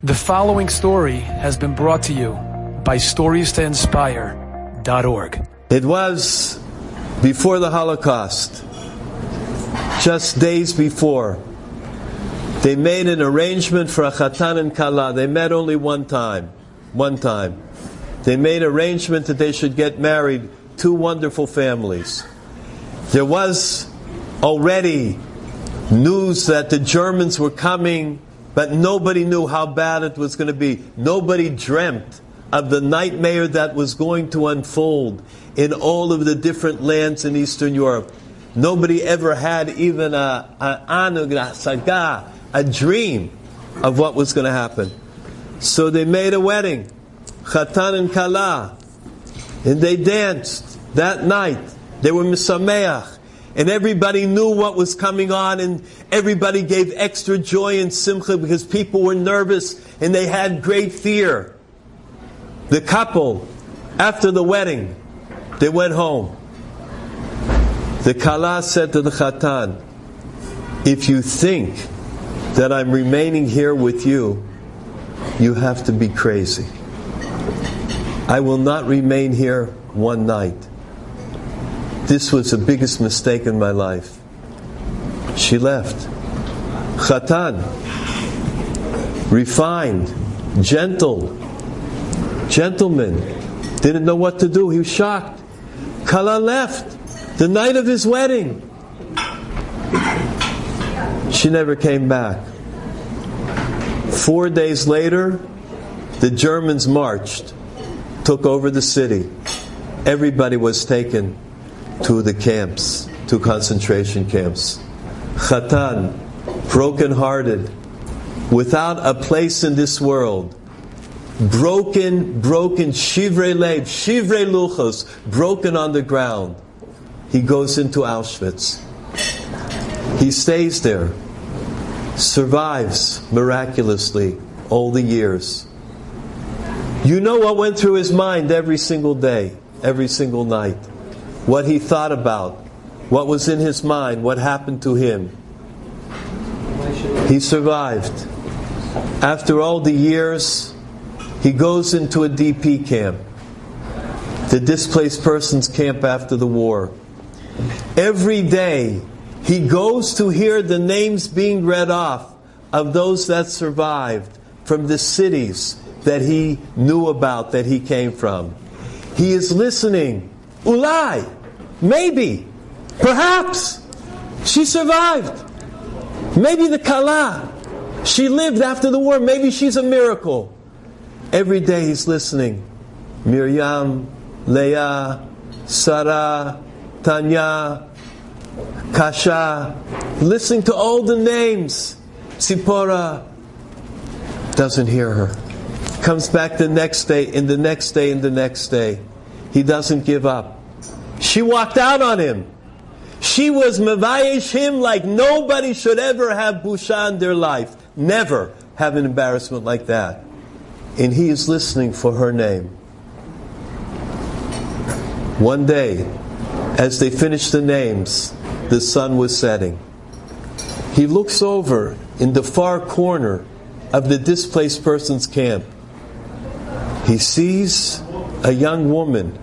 The following story has been brought to you by StoriesToInspire.org. It was before the Holocaust, just days before. They made an arrangement for a Chatan and Kala. They met only one time. They made arrangement that they should get married, two wonderful families. There was already news that the Germans were coming, but nobody knew how bad it was going to be. Nobody dreamt of the nightmare that was going to unfold in all of the different lands in Eastern Europe. Nobody ever had even a dream of what was going to happen. So they made a wedding, Chatan and Kala, and they danced that night. They were misameach. And everybody knew what was coming on, and everybody gave extra joy and simcha because people were nervous and they had great fear. The couple, after the wedding, they went home. The Kala said to the Chatan, "If you think that I'm remaining here with you, you have to be crazy. I will not remain here one night. This was the biggest mistake in my life." She left. Chatan, refined, gentleman, didn't know what to do. He was shocked. Kala left the night of his wedding. She never came back. 4 days later, the Germans marched, took over the city. Everybody was taken to the camps, to concentration camps. Chatan, broken-hearted, without a place in this world, broken, shivrei lev, shivrei luchos, broken on the ground. He goes into Auschwitz. He stays there, survives miraculously all the years. You know what went through his mind every single day, every single night. What he thought about, what was in his mind, what happened to him. He survived. After all the years, he goes into a DP camp, the displaced persons camp after the war. Every day, he goes to hear the names being read off of those that survived from the cities that he knew about, that he came from. He is listening. Ulai, maybe, perhaps, she survived. Maybe the Kala, she lived after the war. Maybe she's a miracle. Every day he's listening. Miriam, Leah, Sarah, Tanya, Kasha, listening to all the names. Tzipora, doesn't hear her. Comes back the next day, and the next day, and the next day. He doesn't give up. She walked out on him. She was mevayesh him like nobody should ever have busha in their life. Never have an embarrassment like that. And he is listening for her name. One day, as they finished the names, the sun was setting. He looks over in the far corner of the displaced persons camp. He sees a young woman.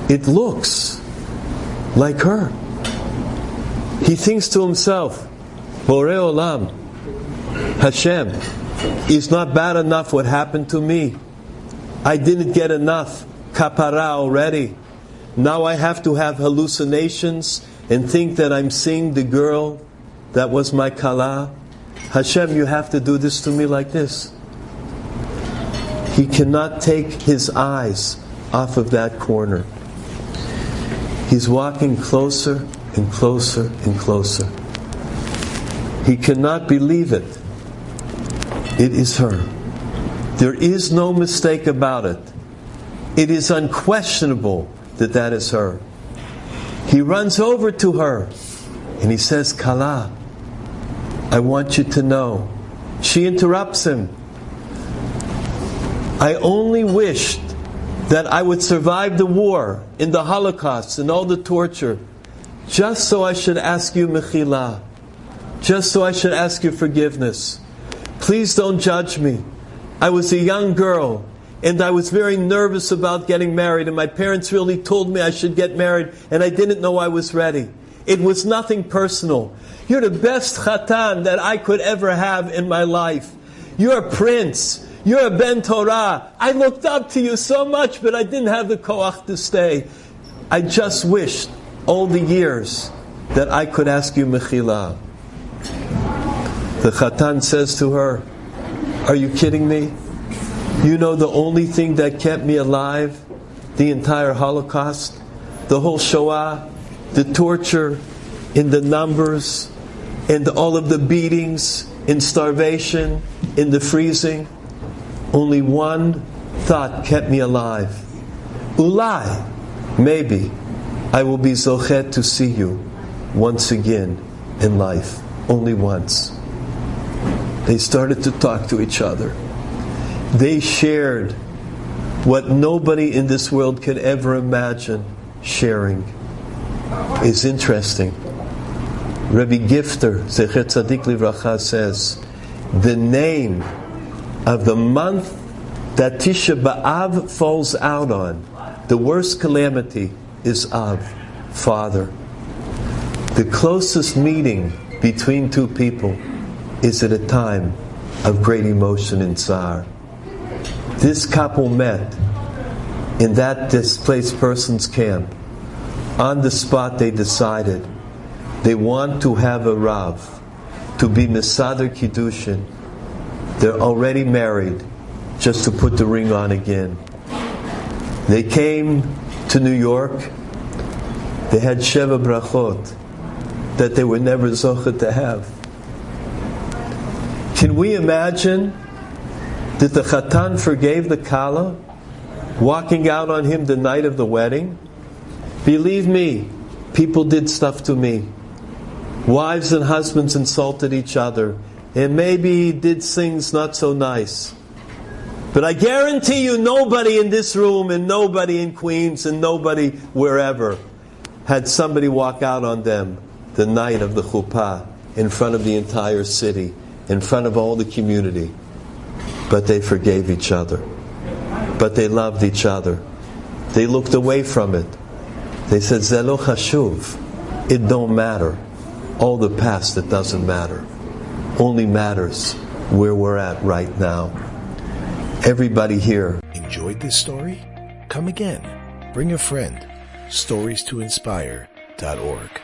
It looks like her. He thinks to himself, Borei Olam, Hashem, is not bad enough what happened to me. I didn't get enough kapara already. Now I have to have hallucinations and think that I'm seeing the girl that was my Kala. Hashem, you have to do this to me like this. He cannot take his eyes off of that corner. He's walking closer and closer and closer. He cannot believe it. It is her. There is no mistake about it. It is unquestionable that that is her. He runs over to her and he says, Kala, I want you to know. She interrupts him. I only wished that I would survive the war, in the Holocaust, and all the torture, just so I should ask you mechila, just so I should ask you forgiveness. Please don't judge me. I was a young girl, and I was very nervous about getting married, and my parents really told me I should get married, and I didn't know I was ready. It was nothing personal. You're the best chatan that I could ever have in my life. You're a prince. You're a ben Torah. I looked up to you so much, but I didn't have the koach to stay. I just wished all the years that I could ask you mechila. The chatan says to her, are you kidding me? You know the only thing that kept me alive, the entire Holocaust, the whole Shoah, the torture in the numbers, and all of the beatings, in starvation, in the freezing. Only one thought kept me alive. Ulai, maybe I will be zochet to see you once again in life. Only once. They started to talk to each other. They shared what nobody in this world could ever imagine sharing. It's interesting. Rabbi Gifter, Zecher Tzadik Livracha, says, the name of the month that Tisha B'Av falls out on, the worst calamity, is Av, Father. The closest meeting between two people is at a time of great emotion and tsar. This couple met in that displaced person's camp. On the spot they decided they want to have a Rav, to be Mesader Kiddushin. They're already married, just to put the ring on again. They came to New York. They had Sheva Brachot that they were never zochet to have. Can we imagine that the Chatan forgave the Kala, walking out on him the night of the wedding? Believe me, people did stuff to me. Wives and husbands insulted each other, and maybe did things not so nice. But I guarantee you nobody in this room, and nobody in Queens, and nobody wherever had somebody walk out on them the night of the chuppah in front of the entire city, in front of all the community. But they forgave each other. But they loved each other. They looked away from it. They said, Zelo Chashuv. It don't matter. All the past, it doesn't matter. Only matters where we're at right now. Everybody here. Enjoyed this story? Come again. Bring a friend. StoriesToInspire.org